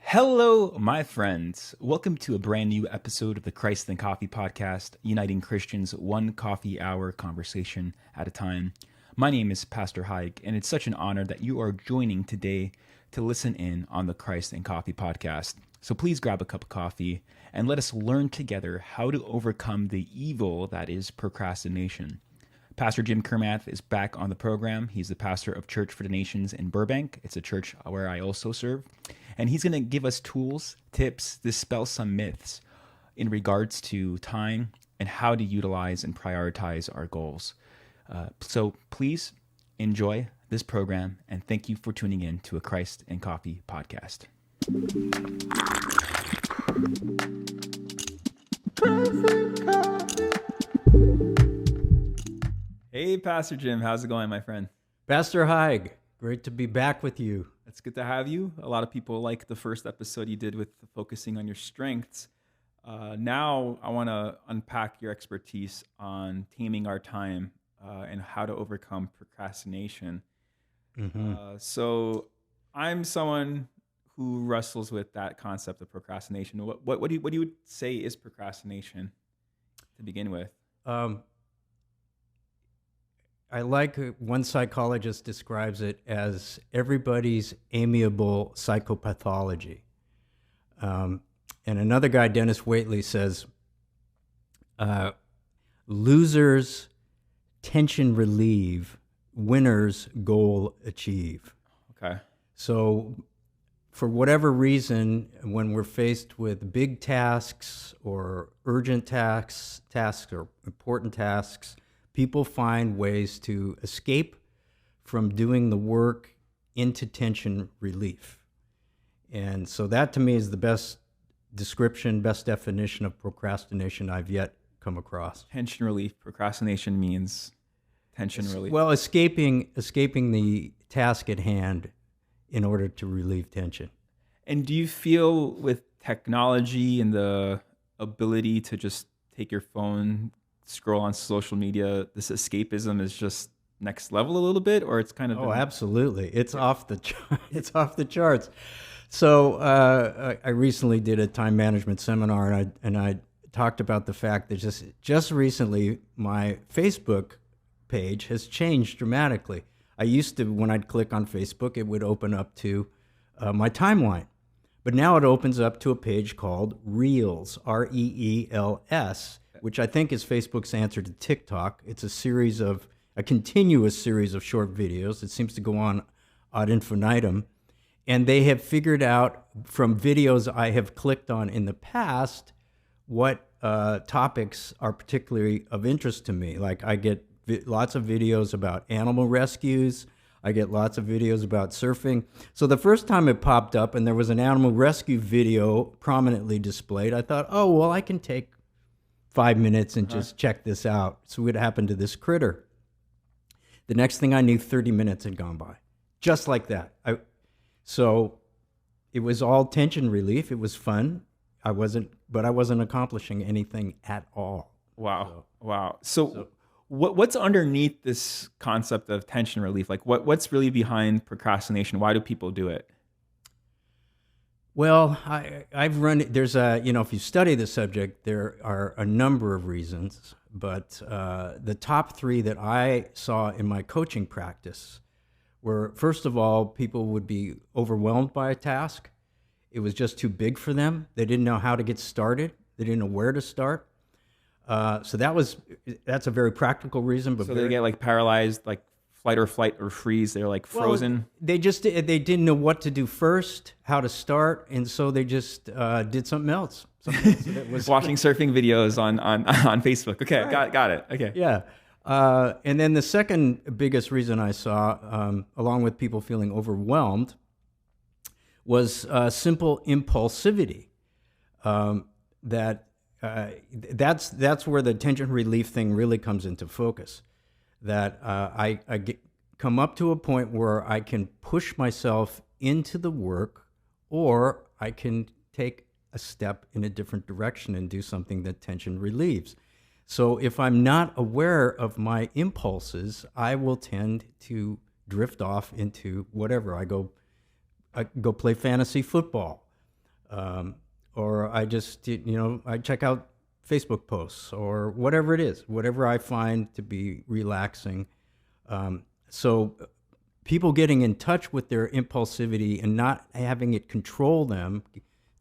Hello, my friends. Welcome to a brand new episode of the Christ and Coffee podcast, uniting Christians one coffee hour conversation at a time. My name is Pastor Haig, and it's such an honor that you are joining today to listen in on the Christ and Coffee podcast. So please grab a cup of coffee and let us learn together how to overcome the evil that is procrastination. Pastor Jim Kermath is back on the program. He's the pastor of Church for the Nations in Burbank. It's a church where I also serve. And he's going to give us tools, tips, dispel some myths in regards to time and how to utilize and prioritize our goals. So please enjoy this program, and thank you for tuning in to a Christ and Coffee podcast. Hey, Pastor Jim, how's it going, my friend? Pastor Haig, great to be back with you. It's good to have you. A lot of people like the first episode you did with focusing on your strengths. Now I want to unpack your expertise on taming our time and how to overcome procrastination. So I'm someone who wrestles with that concept of procrastination. What do you say is procrastination to begin with? I like one psychologist describes it as everybody's amiable psychopathology. And another guy, Dennis Waitley, says, losers tension relieve, winners goal achieve. Okay. So for whatever reason, when we're faced with big tasks or urgent tasks or important tasks, people find ways to escape from doing the work into tension relief. And so that to me is the best description, best definition of procrastination I've yet come across. Tension relief. Procrastination means tension relief. Well, escaping the task at hand in order to relieve tension. And do you feel with technology and the ability to just take your phone, scroll on social media, this escapism is just next level a little bit, or it's kind of absolutely, it's off the charts. So I recently did a time management seminar, and I talked about the fact that just recently my Facebook page has changed dramatically. I used to, when I'd click on Facebook, it would open up to my timeline, but now it opens up to a page called Reels, Reels, which I think is Facebook's answer to TikTok. It's a continuous series of short videos. It seems to go on ad infinitum. And they have figured out from videos I have clicked on in the past what topics are particularly of interest to me. Like I get lots of videos about animal rescues. I get lots of videos about surfing. So the first time it popped up and there was an animal rescue video prominently displayed, I thought, oh, well, I can take 5 minutes and just check this out. So what happened to this critter? The next thing I knew, 30 minutes had gone by. Just like that. So it was all tension relief. It was fun. I wasn't accomplishing anything at all. Wow. So what's underneath this concept of tension relief? Like what's really behind procrastination? Why do people do it? Well, I've run, if you study the subject, there are a number of reasons, but the top three that I saw in my coaching practice were, first of all, people would be overwhelmed by a task. It was just too big for them. They didn't know how to get started. They didn't know where to start. So that's a very practical reason. But they get like paralyzed, like flight or freeze. They're like frozen. Well, they didn't know what to do first, how to start, and so they just did something else. That was watching surfing videos on Facebook. Okay, right. got it. Okay. Yeah. And then the second biggest reason I saw, along with people feeling overwhelmed, was simple impulsivity. That's where the tension relief thing really comes into focus. That come up to a point where I can push myself into the work, or I can take a step in a different direction and do something that tension relieves. So if I'm not aware of my impulses, I will tend to drift off into whatever. I go play fantasy football. or I just, I check out Facebook posts or whatever it is, whatever I find to be relaxing. So people getting in touch with their impulsivity and not having it control them,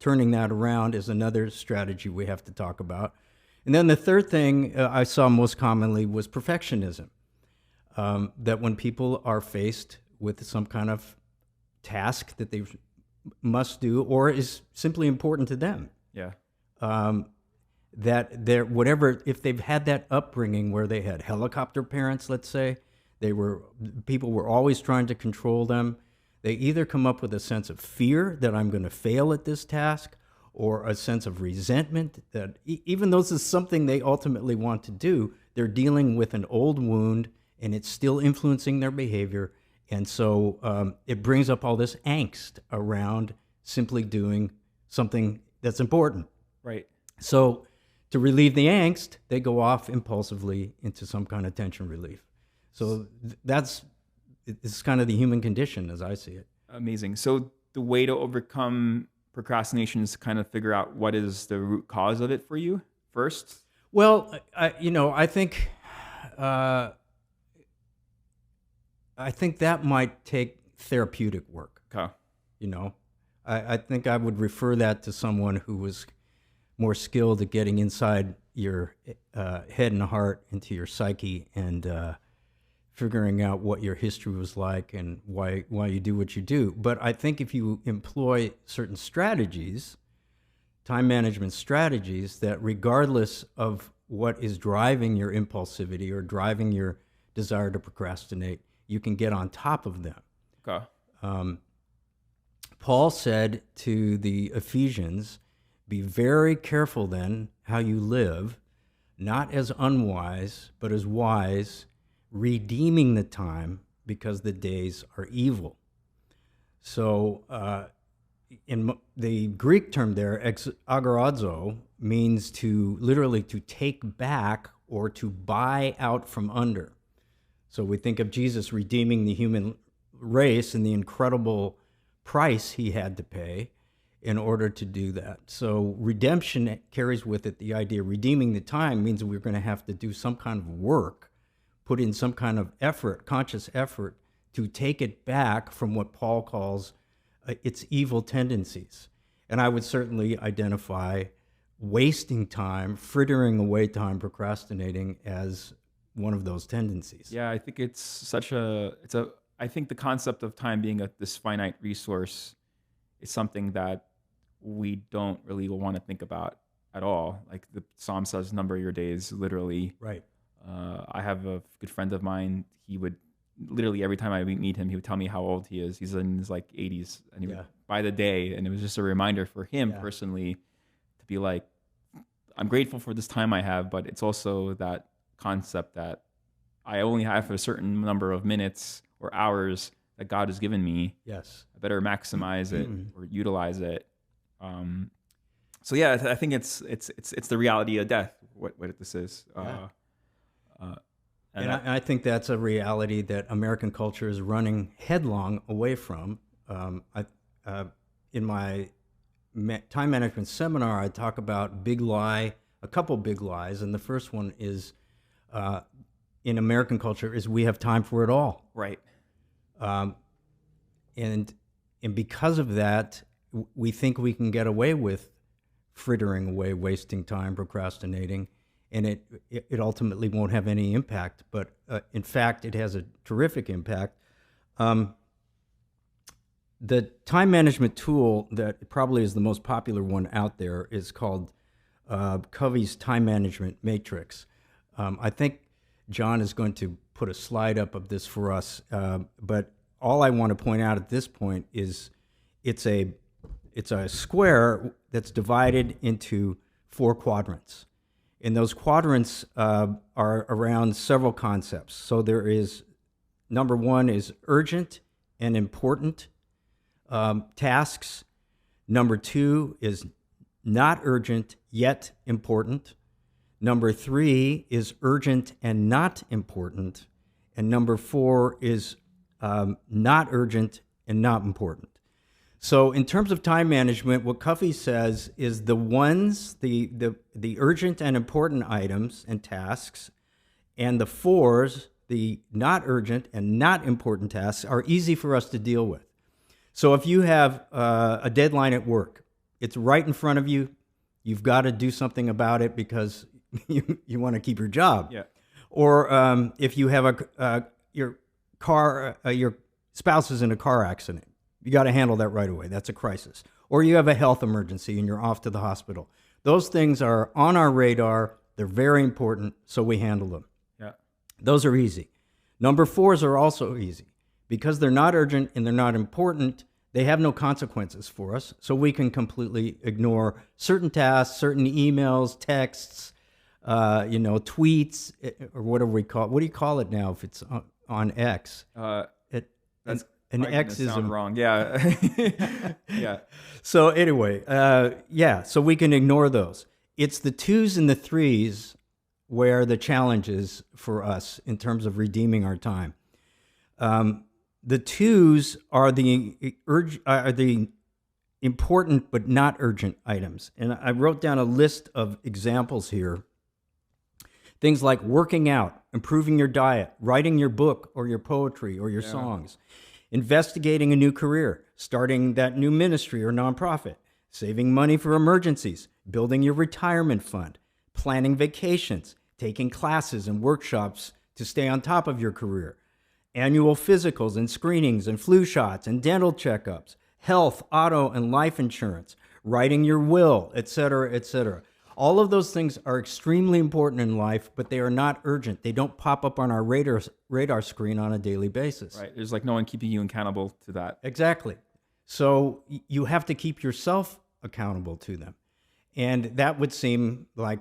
turning that around is another strategy we have to talk about. And then the third thing I saw most commonly was perfectionism. That when people are faced with some kind of task that they must do or is simply important to them, Yeah. that they're whatever, if they've had that upbringing where they had helicopter parents, let's say, people were always trying to control them. They either come up with a sense of fear that I'm going to fail at this task, or a sense of resentment that even though this is something they ultimately want to do, they're dealing with an old wound and it's still influencing their behavior. And so it brings up all this angst around simply doing something that's important. Right. So to relieve the angst, they go off impulsively into some kind of tension relief. So it's kind of the human condition as I see it. Amazing. So the way to overcome procrastination is to kind of figure out what is the root cause of it for you first. Well, I think that might take therapeutic work. Okay. I think I would refer that to someone who was more skilled at getting inside your head and heart, into your psyche, and figuring out what your history was like and why you do what you do. But I think if you employ certain strategies, time management strategies, that regardless of what is driving your impulsivity or driving your desire to procrastinate, you can get on top of them. Okay. Paul said to the Ephesians, "Be very careful then how you live, not as unwise, but as wise, redeeming the time, because the days are evil." So in the Greek term there, agorazo, means literally to take back or to buy out from under. So we think of Jesus redeeming the human race and the incredible price he had to pay in order to do that. So redemption carries with it the idea of redeeming the time means we're going to have to do some kind of work, put in some kind of effort, conscious effort, to take it back from what Paul calls its evil tendencies. And I would certainly identify wasting time, frittering away time, procrastinating as one of those tendencies. Yeah, I think I think the concept of time being this finite resource is something that we don't really want to think about at all. Like the Psalm says, number your days, literally. Right. I have a good friend of mine. He would literally, every time I meet him, he would tell me how old he is. He's in his 80s, and he would, by the day. And it was just a reminder for him personally to be like, I'm grateful for this time I have, but it's also that concept that I only have a certain number of minutes or hours that God has given me. Yes. I better maximize it or utilize it. So yeah, I think it's the reality of death. What this is. And I think that's a reality that American culture is running headlong away from. In my time management seminar, I talk about a couple big lies, and the first one is in American culture is we have time for it all. Right. And because of that, we think we can get away with frittering away, wasting time, procrastinating, and it ultimately won't have any impact. But in fact, it has a terrific impact. The time management tool that probably is the most popular one out there is called Covey's Time Management Matrix. I think John is going to put a slide up of this for us, but all I want to point out at this point is it's a square that's divided into 4 quadrants. And those quadrants are around several concepts. So there is, number 1 is urgent and important tasks. Number 2 is not urgent yet important. Number 3 is urgent and not important. And number 4 is not urgent and not important. So in terms of time management, what Covey says is the urgent and important items and tasks, and the fours, the not urgent and not important tasks, are easy for us to deal with. So if you have a deadline at work, it's right in front of you. You've got to do something about it because you want to keep your job. Yeah. Or if you have your spouse is in a car accident, you got to handle that right away. That's a crisis. Or you have a health emergency and you're off to the hospital. Those things are on our radar. They're very important, so we handle them. Yeah. Those are easy. Number fours are also easy. Because they're not urgent and they're not important, they have no consequences for us, so we can completely ignore certain tasks, certain emails, texts, tweets, or whatever we call it. What do you call it now if it's on X? That's an X is wrong. Yeah. Yeah. So anyway, so we can ignore those. It's the twos and the threes where the challenge is for us in terms of redeeming our time. The twos are the important but not urgent items. And I wrote down a list of examples here. Things like working out, improving your diet, writing your book or your poetry or your songs, investigating a new career, starting that new ministry or nonprofit, saving money for emergencies, building your retirement fund, planning vacations, taking classes and workshops to stay on top of your career, annual physicals and screenings and flu shots and dental checkups, health, auto, and life insurance, writing your will, etc., etc. All of those things are extremely important in life, but they are not urgent. They don't pop up on our radar screen on a daily basis. Right. There's like no one keeping you accountable to that. Exactly. So you have to keep yourself accountable to them. And that would seem like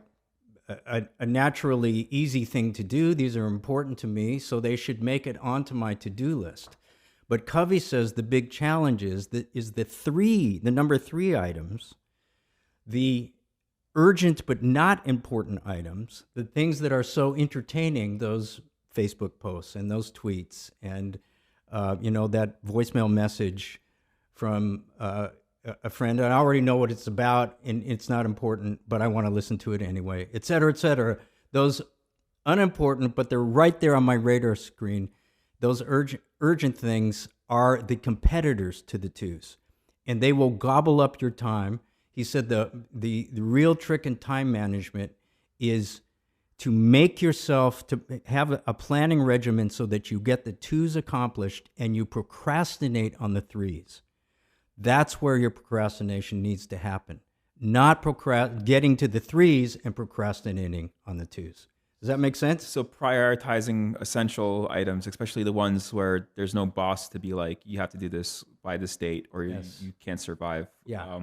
a naturally easy thing to do. These are important to me, so they should make it onto my to-do list. But Covey says the big challenge is the number three items, the urgent but not important items, the things that are so entertaining, those Facebook posts and those tweets and that voicemail message from a friend. I already know what it's about and it's not important, but I want to listen to it anyway, et cetera, et cetera. Those unimportant, but they're right there on my radar screen. Those urgent things are the competitors to the twos, and they will gobble up your time. He said the real trick in time management is to make yourself, to have a planning regimen so that you get the twos accomplished and you procrastinate on the threes. That's where your procrastination needs to happen, not getting to the threes and procrastinating on the twos. Does that make sense? So prioritizing essential items, especially the ones where there's no boss to be like, you have to do this by this date or you can't survive. Yeah.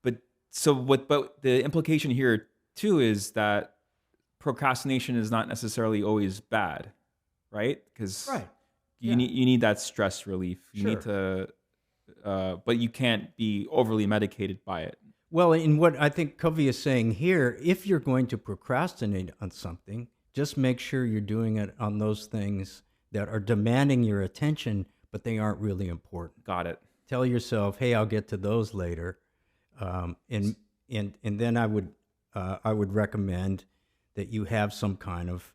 But the implication here too is that procrastination is not necessarily always bad, right? Because you need that stress relief. You need to, but you can't be overly medicated by it. Well, in what I think Covey is saying here, if you're going to procrastinate on something, just make sure you're doing it on those things that are demanding your attention, but they aren't really important. Got it. Tell yourself, hey, I'll get to those later. And then I would recommend that you have some kind of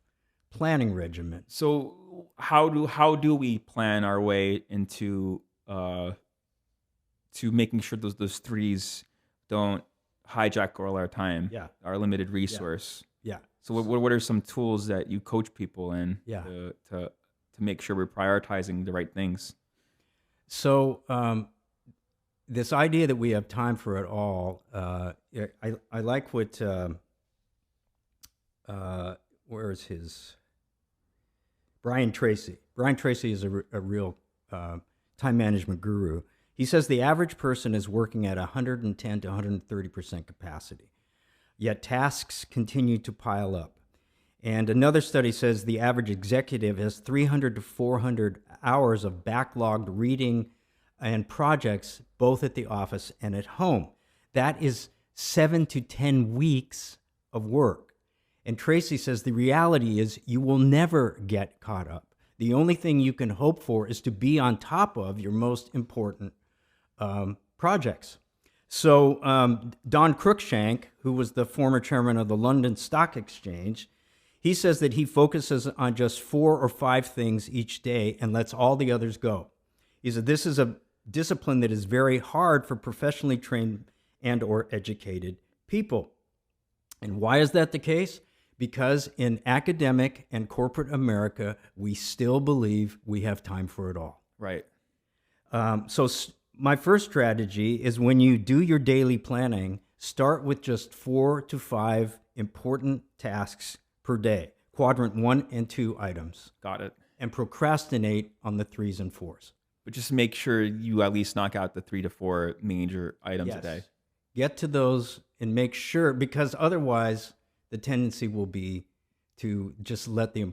planning regimen. So how do we plan our way into to making sure those threes don't hijack all our time, our limited resource? Yeah. So what are some tools that you coach people in to make sure we're prioritizing the right things? So this idea that we have time for it all, I like what, where is his? Brian Tracy. Brian Tracy is a real time management guru. He says the average person is working at 110 to 130% capacity, yet tasks continue to pile up. And another study says the average executive has 300 to 400 hours of backlogged reading and projects, both at the office and at home. That is 7 to 10 weeks of work. And Tracy says the reality is you will never get caught up. The only thing you can hope for is to be on top of your most important projects. So Don Cruikshank, who was the former chairman of the London Stock Exchange, he says that he focuses on just 4 or 5 things each day and lets all the others go. He said this is a discipline that is very hard for professionally trained and or educated people. And why is that the case? Because in academic and corporate America, we still believe we have time for it all. Right. So my first strategy is when you do your daily planning, start with just 4 to 5 important tasks per day, quadrant 1 and 2 items. Got it. And procrastinate on the 3s and 4s. But just make sure you at least knock out the 3 to 4 major items a day. Get to those and make sure, because otherwise the tendency will be to just let the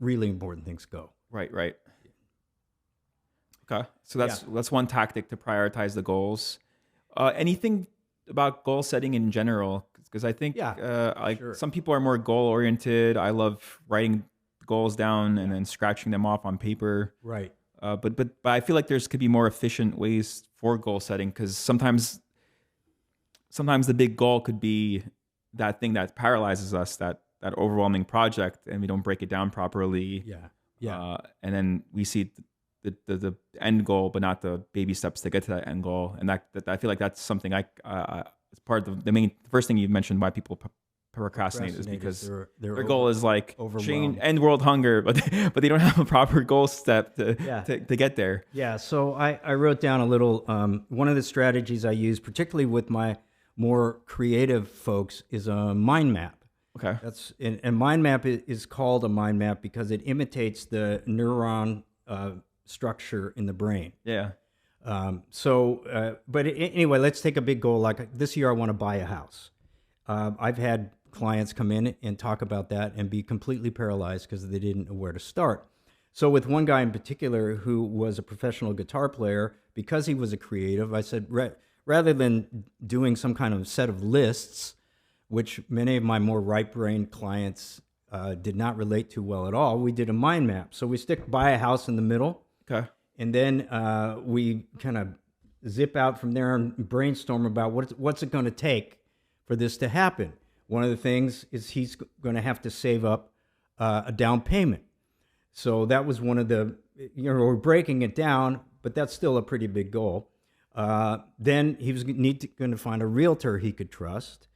really important things go. Right. Okay, so that's one tactic to prioritize the goals. Anything about goal setting in general? Because I think sure. Some people are more goal oriented. I love writing goals down and then scratching them off on paper. Right. But I feel like could be more efficient ways for goal setting, because sometimes the big goal could be that thing that paralyzes us, that overwhelming project, and we don't break it down properly. And then we see the end goal, but not the baby steps to get to that end goal. And that I feel like that's something it's part of the first thing you mentioned why people procrastinate is because their goal is like end world hunger, but they don't have a proper goal step to get there. Yeah. So I wrote down a little, one of the strategies I use, particularly with my more creative folks, is a mind map. Okay. And mind map is called a mind map because it imitates the neuron structure in the brain. Yeah. But anyway, let's take a big goal. Like this year, I want to buy a house. I've had clients come in and talk about that and be completely paralyzed because they didn't know where to start. So with one guy in particular who was a professional guitar player, because he was a creative, I said, rather than doing some kind of set of lists, which many of my more right-brained clients did not relate to well at all, we did a mind map. So we buy a house in the middle. Okay. And then we kind of zip out from there and brainstorm about what's it going to take for this to happen. One of the things is he's going to have to save up a down payment. So that was one of the, we're breaking it down, but that's still a pretty big goal. Then he was going to find a realtor he could trust.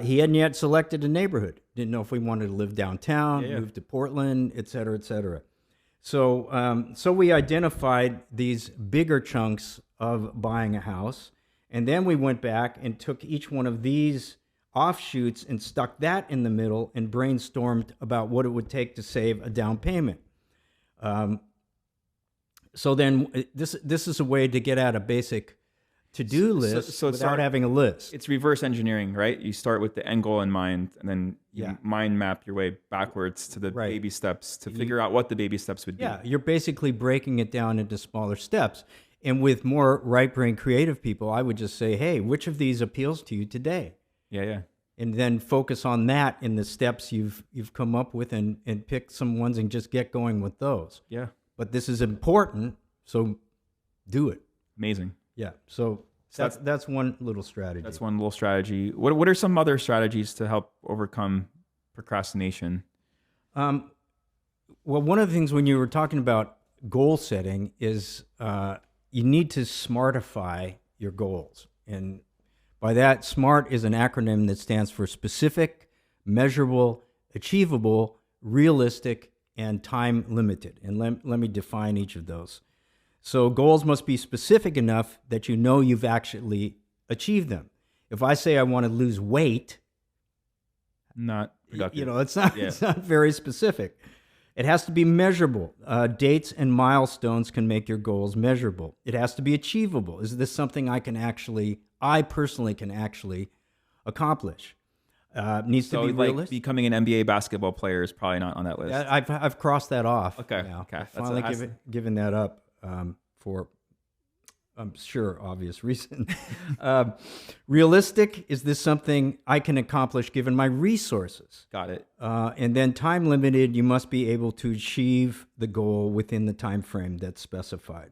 He hadn't yet selected a neighborhood. Didn't know if we wanted to live downtown, move to Portland, et cetera, et cetera. So we identified these bigger chunks of buying a house, and then we went back and took each one of these offshoots and stuck that in the middle and brainstormed about what it would take to save a down payment. So then this is a way to get at a basic to-do list without having a list. It's reverse engineering, right? You start with the end goal in mind, and then you mind map your way backwards to the baby steps to figure out what the baby steps would be. Yeah, you're basically breaking it down into smaller steps. And with more right-brain creative people, I would just say, hey, which of these appeals to you today? Yeah. And then focus on that in the steps you've come up with and pick some ones and just get going with those. Yeah. But this is important, so do it. Amazing. Yeah. So that's one little strategy. That's one little strategy. What are some other strategies to help overcome procrastination? Well, one of the things when you were talking about goal setting is you need to smartify your goals. And by that, SMART is an acronym that stands for specific, measurable, achievable, realistic, and time limited. And let me define each of those. So goals must be specific enough that you know you've actually achieved them. If I say I want to lose weight, not productive. It's not very specific. It has to be measurable. Dates and milestones can make your goals measurable. It has to be achievable. Is this something I personally can actually accomplish? Needs to be realistic. Like becoming an NBA basketball player is probably not on that list. I've crossed that off. Okay. Now. Okay. Finally given that up for, I'm sure, obvious reason. Realistic, is this something I can accomplish given my resources? Got it. And then time limited, you must be able to achieve the goal within the time frame that's specified.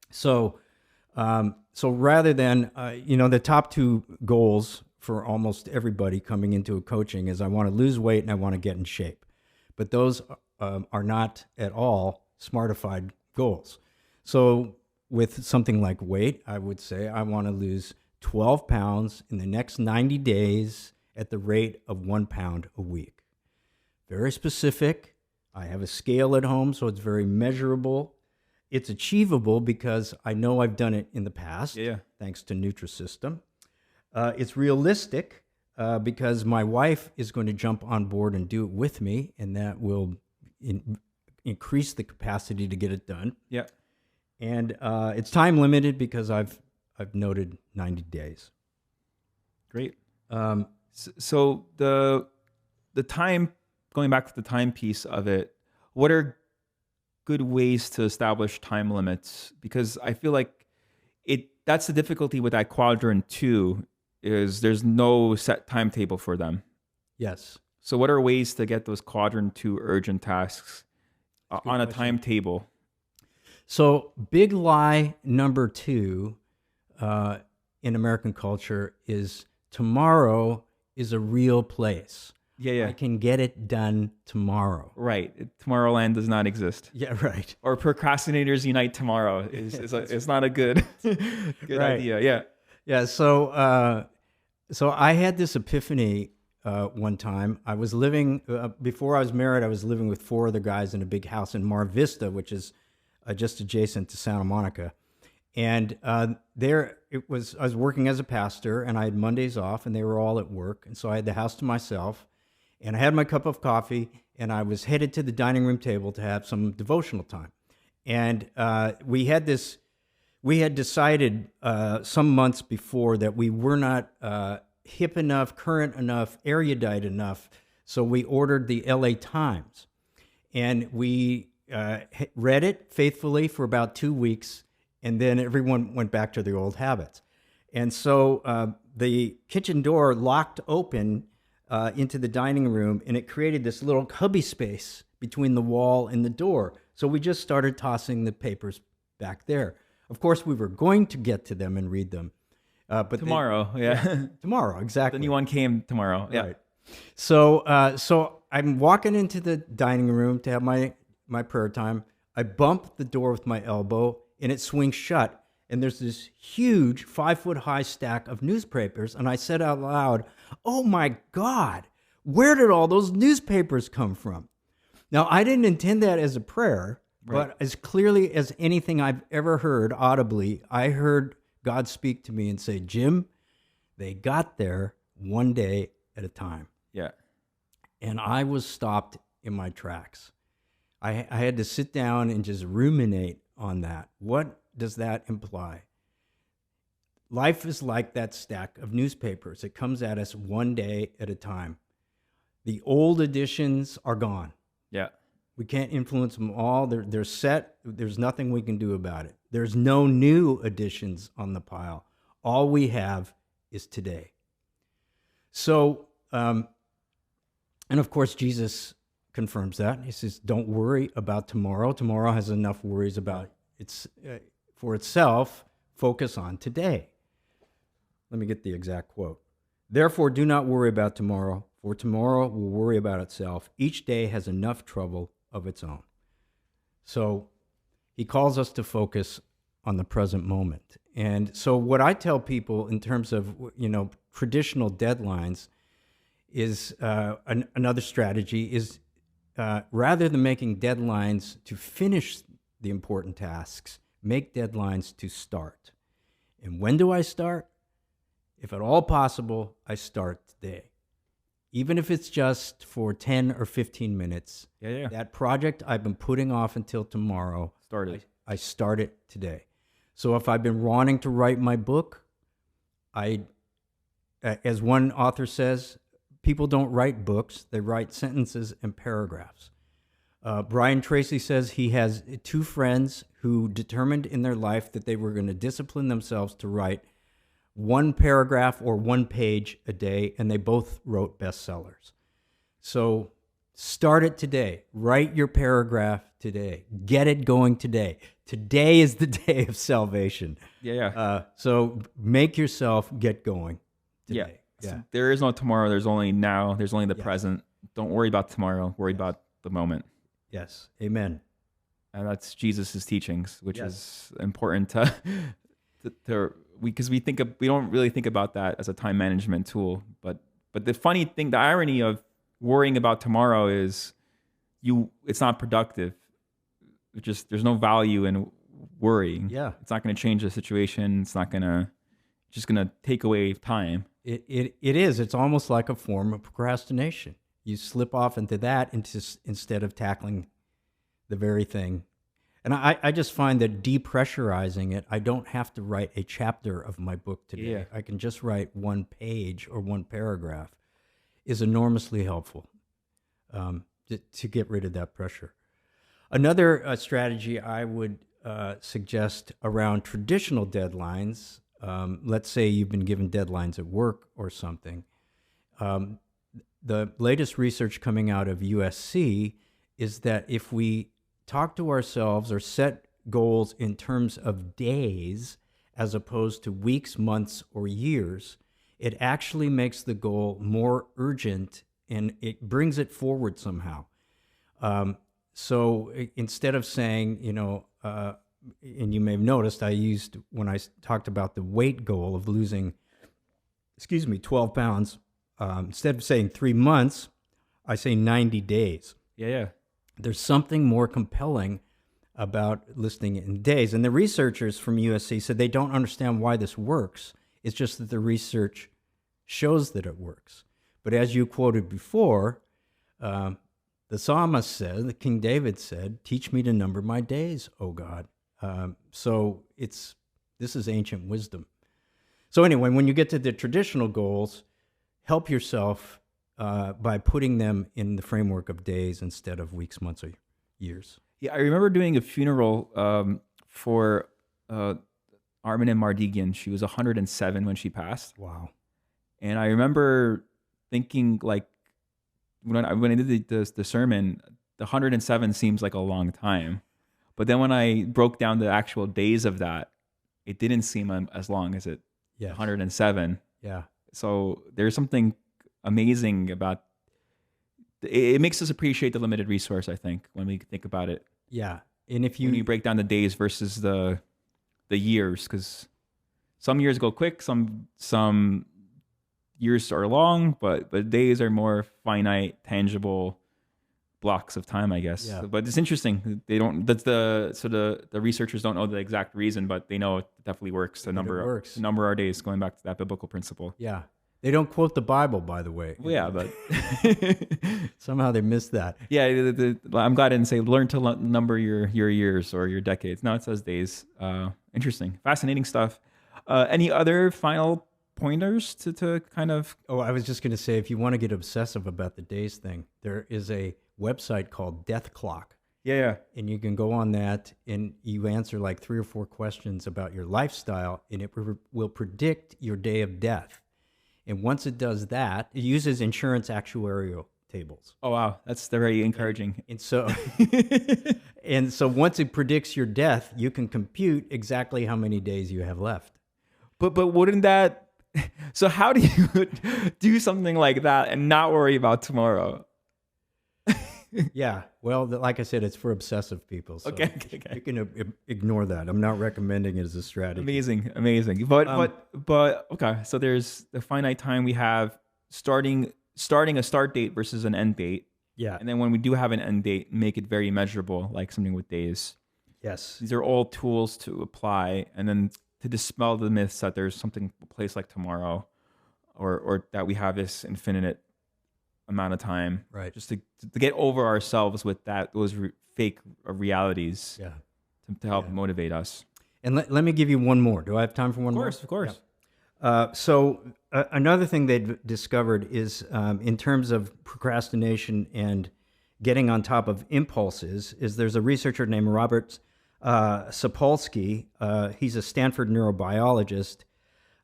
So So rather than, the top two goals for almost everybody coming into a coaching is I want to lose weight and I want to get in shape. But those are not at all smartified goals. So with something like weight, I would say I want to lose 12 pounds in the next 90 days at the rate of 1 pound a week. Very specific. I have a scale at home, so it's very measurable. It's achievable because I know I've done it in the past, thanks to Nutrisystem. It's realistic because my wife is going to jump on board and do it with me, and that will increase the capacity to get it done. Yeah. And it's time limited because I've noted 90 days. Great. So the time, going back to the time piece of it, what are good ways to establish time limits? Because I feel like that's the difficulty with that quadrant 2 is there's no set timetable for them. Yes. So what are ways to get those quadrant 2 urgent tasks on a timetable? So big lie number 2 in American culture is tomorrow is a real place. Yeah. I can get it done tomorrow. Right. Tomorrowland does not exist. Yeah, right. Or procrastinators unite tomorrow is not a good idea. Yeah. Yeah. So I had this epiphany one time. I was living before I was married. I was living with 4 other guys in a big house in Mar Vista, which is just adjacent to Santa Monica. And there it was. I was working as a pastor, and I had Mondays off, and they were all at work, and so I had the house to myself. And I had my cup of coffee, and I was headed to the dining room table to have some devotional time. And we had decided some months before that we were not hip enough, current enough, erudite enough. So we ordered the LA Times, and we read it faithfully for about 2 weeks, and then everyone went back to their old habits. And so the kitchen door locked open into the dining room, and it created this little cubby space between the wall and the door. So we just started tossing the papers back there. Of course, we were going to get to them and read them. But tomorrow, tomorrow, exactly. The new one came tomorrow. Yeah. Right. So I'm walking into the dining room to have my prayer time. I bump the door with my elbow, and it swings shut. And there's this huge 5-foot-high stack of newspapers. And I said out loud, "Oh my God, where did all those newspapers come from?" Now, I didn't intend that as a prayer, right. But as clearly as anything I've ever heard audibly, I heard God speak to me and say, "Jim, they got there one day at a time." Yeah. And I was stopped in my tracks. I had to sit down and just ruminate on that. What does that imply? Life is like that stack of newspapers. It comes at us one day at a time. The old editions are gone. Yeah. We can't influence them all. They're set. There's nothing we can do about it. There's no new editions on the pile. All we have is today. So, and of course, Jesus confirms that. He says, "Don't worry about tomorrow. Tomorrow has enough worries about for itself. Focus on today." Let me get the exact quote. "Therefore, do not worry about tomorrow, for tomorrow will worry about itself. Each day has enough trouble of its own." So he calls us to focus on the present moment. And so what I tell people in terms of, traditional deadlines is another strategy is rather than making deadlines to finish the important tasks, make deadlines to start. And when do I start? If at all possible, I start today. Even if it's just for 10 or 15 minutes, that project I've been putting off until tomorrow, I start it today. So if I've been wanting to write my book, as one author says, people don't write books, they write sentences and paragraphs. Brian Tracy says he has 2 friends who determined in their life that they were going to discipline themselves to write 1 paragraph or 1 page a day, and they both wrote bestsellers. So Start it today. Write your paragraph today. Get it going today. Today is the day of salvation. Yeah. So make yourself get going today. So there is no tomorrow. There's only now. There's only the present. Don't worry about tomorrow. Worry about the moment. Yes. Amen. And that's Jesus's teachings, which is important because we don't really think about that as a time management tool. But the funny thing, the irony of worrying about tomorrow is it's not productive. There's no value in worrying. Yeah. It's not going to change the situation. It's just going to take away time. It is. It's almost like a form of procrastination. You slip off into that instead of tackling the very thing. And I just find that depressurizing it, I don't have to write a chapter of my book today. Yeah. I can just write one page or one paragraph, is enormously helpful to get rid of that pressure. Another strategy I would suggest around traditional deadlines, let's say you've been given deadlines at work or something. The latest research coming out of USC is that if we talk to ourselves or set goals in terms of days as opposed to weeks, months, or years, it actually makes the goal more urgent and it brings it forward somehow. So instead of saying, and you may have noticed I used, when I talked about the weight goal of losing, 12 pounds, instead of saying 3 months, I say 90 days. Yeah. There's something more compelling about listing it in days. And the researchers from USC said they don't understand why this works. It's just that the research shows that it works. But as you quoted before, the psalmist said, King David said, "Teach me to number my days, O God." So this is ancient wisdom. So anyway, when you get to the traditional goals, help yourself by putting them in the framework of days instead of weeks, months, or years. Yeah, I remember doing a funeral for Armin and Mardigian. She was 107 when she passed. Wow. And I remember thinking, like, when I did the sermon, the 107 seems like a long time. But then when I broke down the actual days of that, it didn't seem as long as it. Yes. 107. Yeah. So there's something amazing about it. Makes us appreciate the limited resource, I think, when we think about it. Yeah. And if when you break down the days versus the years, because some years go quick, some years are long, but days are more finite, tangible blocks of time, I guess. Yeah. But it's interesting. The researchers don't know the exact reason, but they know it definitely works to number our days, going back to that biblical principle. Yeah. They don't quote the Bible, by the way. Well, yeah, but somehow they missed that. Yeah, I'm glad I didn't say learn to number your years or your decades. No, it says days. Interesting, fascinating stuff. Any other final pointers to kind of? Oh, I was just going to say, if you want to get obsessive about the days thing, there is a website called Death Clock. Yeah. And you can go on that and you answer like 3 or 4 questions about your lifestyle, and it will predict your day of death. And once it does that, it uses insurance actuarial tables. Oh, wow. That's very encouraging. And so once it predicts your death, you can compute exactly how many days you have left. But wouldn't that... So how do you do something like that and not worry about tomorrow? Yeah. Well, like I said, it's for obsessive people. So okay. You can ignore that. I'm not recommending it as a strategy. Amazing. But okay. So there's the finite time we have, starting a start date versus an end date. Yeah. And then when we do have an end date, make it very measurable, like something with days. Yes. These are all tools to apply, and then to dispel the myths that there's something, a place like tomorrow, or that we have this infinite amount of time, right? Just to get over ourselves with those fake realities, yeah, to help motivate us. And let me give you one more. Do I have time for one more? Of course. Yeah. So another thing they've discovered is in terms of procrastination and getting on top of impulses, is there's a researcher named Robert Sapolsky. He's a Stanford neurobiologist.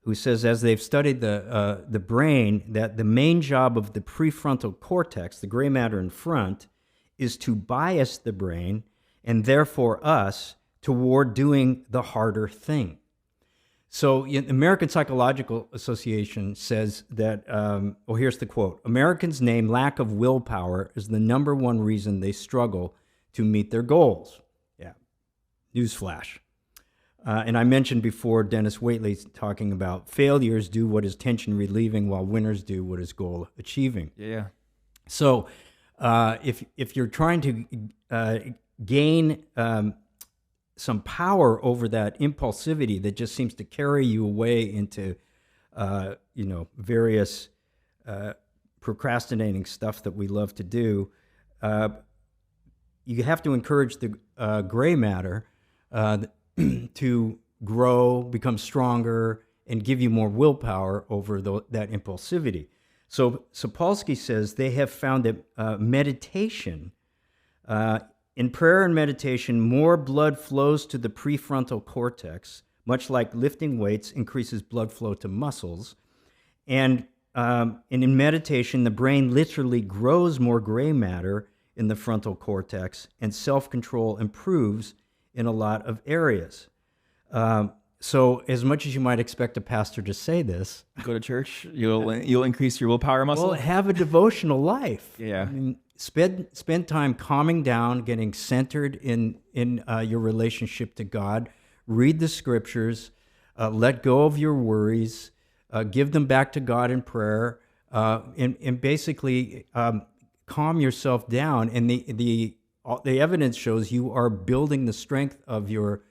who says, as they've studied the brain, that the main job of the prefrontal cortex, the gray matter in front, is to bias the brain and therefore us toward doing the harder thing. So the American Psychological Association says that, here's the quote: Americans name lack of willpower as the number one reason they struggle to meet their goals. Yeah, newsflash. And I mentioned before Dennis Waitley talking about failures do what is tension relieving while winners do what is goal achieving. Yeah. So if you're trying to gain some power over that impulsivity that just seems to carry you away into, various procrastinating stuff that we love to do, you have to encourage the gray matter to grow, become stronger, and give you more willpower over that impulsivity. So Sapolsky says they have found that meditation, in prayer and meditation, more blood flows to the prefrontal cortex, much like lifting weights increases blood flow to muscles. And in meditation, the brain literally grows more gray matter in the frontal cortex, and self-control improves in a lot of areas. So as much as you might expect a pastor to say this, go to church, you'll increase your willpower muscle. Well, have a devotional life. Yeah. I mean, spend time calming down, getting centered in your relationship to God. Read the scriptures, let go of your worries, give them back to God in prayer, and basically calm yourself down. And the evidence shows you are building the strength of your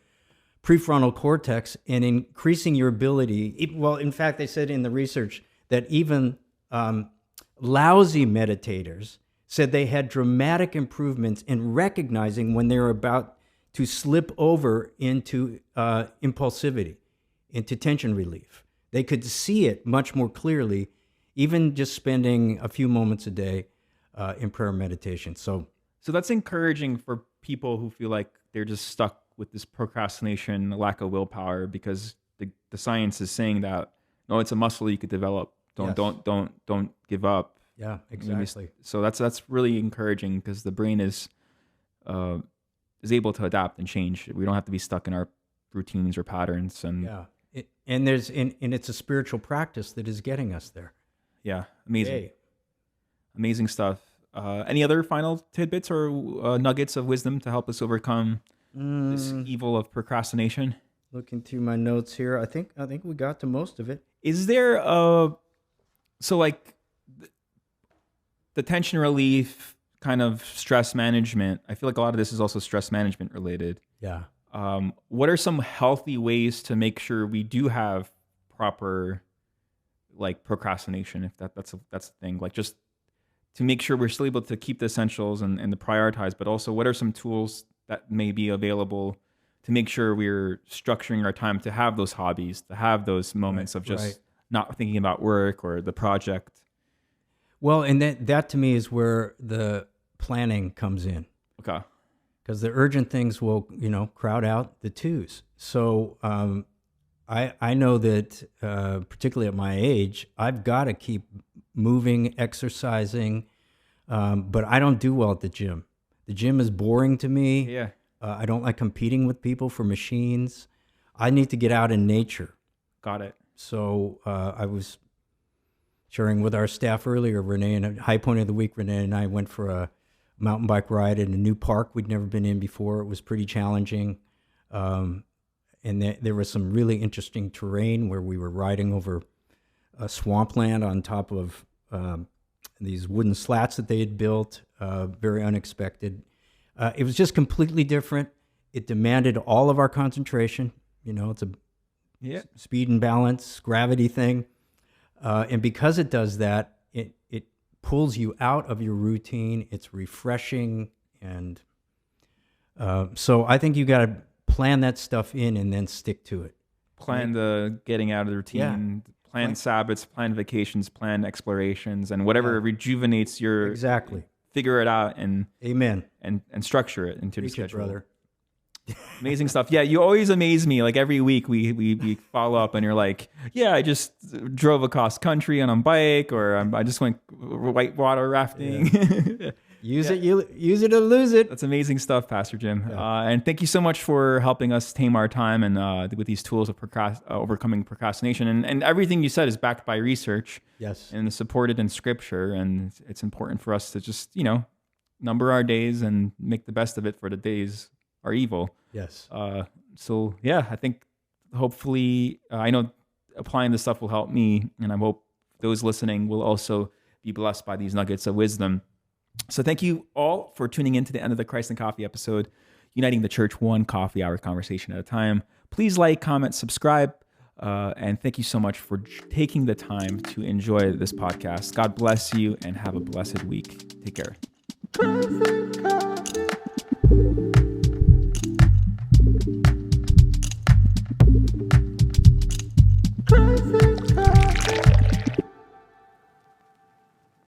prefrontal cortex and increasing your ability. Well, in fact, they said in the research that even lousy meditators said they had dramatic improvements in recognizing when they were about to slip over into impulsivity, into tension relief. They could see it much more clearly, even just spending a few moments a day in prayer and meditation. So that's encouraging for people who feel like they're just stuck with this procrastination, lack of willpower, because the science is saying that no, it's a muscle you could develop. Don't give up. Yeah, exactly. So that's really encouraging, because the brain is able to adapt and change. We don't have to be stuck in our routines or patterns. And and it's a spiritual practice that is getting us there. Yeah, amazing stuff. Any other final tidbits or nuggets of wisdom to help us overcome this evil of procrastination? Looking through my notes here, I think we got to most of it. Is there so like the tension relief, kind of stress management? I feel like a lot of this is also stress management related. Yeah. What are some healthy ways to make sure we do have proper like procrastination, if that's the thing, like just to make sure we're still able to keep the essentials and to prioritize, but also what are some tools that may be available to make sure we're structuring our time to have those hobbies, to have those moments of just not thinking about work or the project? Well, and that to me is where the planning comes in. Okay. Because the urgent things will, crowd out the twos. So I know that particularly at my age, I've got to keep moving, exercising, but I don't do well at the gym. The gym is boring to me. Yeah. I don't like competing with people for machines. I need to get out in nature. Got it. So I was sharing with our staff earlier, Renee, and High Point of the Week, Renee and I went for a mountain bike ride in a new park we'd never been in before. It was pretty challenging. And there was some really interesting terrain where we were riding over a swampland on top of these wooden slats that they had built, very unexpected. It was just completely different. It demanded all of our concentration. It's a speed and balance, gravity thing. And because it does that, it pulls you out of your routine. It's refreshing. And so I think you got to plan that stuff in and then stick to it. Plan the getting out of the routine, plan Sabbaths, plan vacations, plan explorations, and whatever rejuvenates your... Exactly. Figure it out and... Amen. And structure it into the Preach it, schedule. brother. Amazing stuff. Yeah, you always amaze me. Like every week we follow up and you're like, yeah, I just drove across country on a bike, or I just went whitewater rafting. Yeah. Use it or lose it. That's amazing stuff, Pastor Jim. Yeah. And thank you so much for helping us tame our time and with these tools of overcoming procrastination. And everything you said is backed by research. Yes. And supported in Scripture. And it's important for us to just, number our days and make the best of it, for the days are evil. Yes. So yeah, I think hopefully I know applying this stuff will help me, and I hope those listening will also be blessed by these nuggets of wisdom. So thank you all for tuning in to the end of the Christ and Coffee episode, uniting the church one coffee hour conversation at a time. Please like, comment, subscribe, and thank you so much for taking the time to enjoy this podcast. God bless you and have a blessed week. Take care.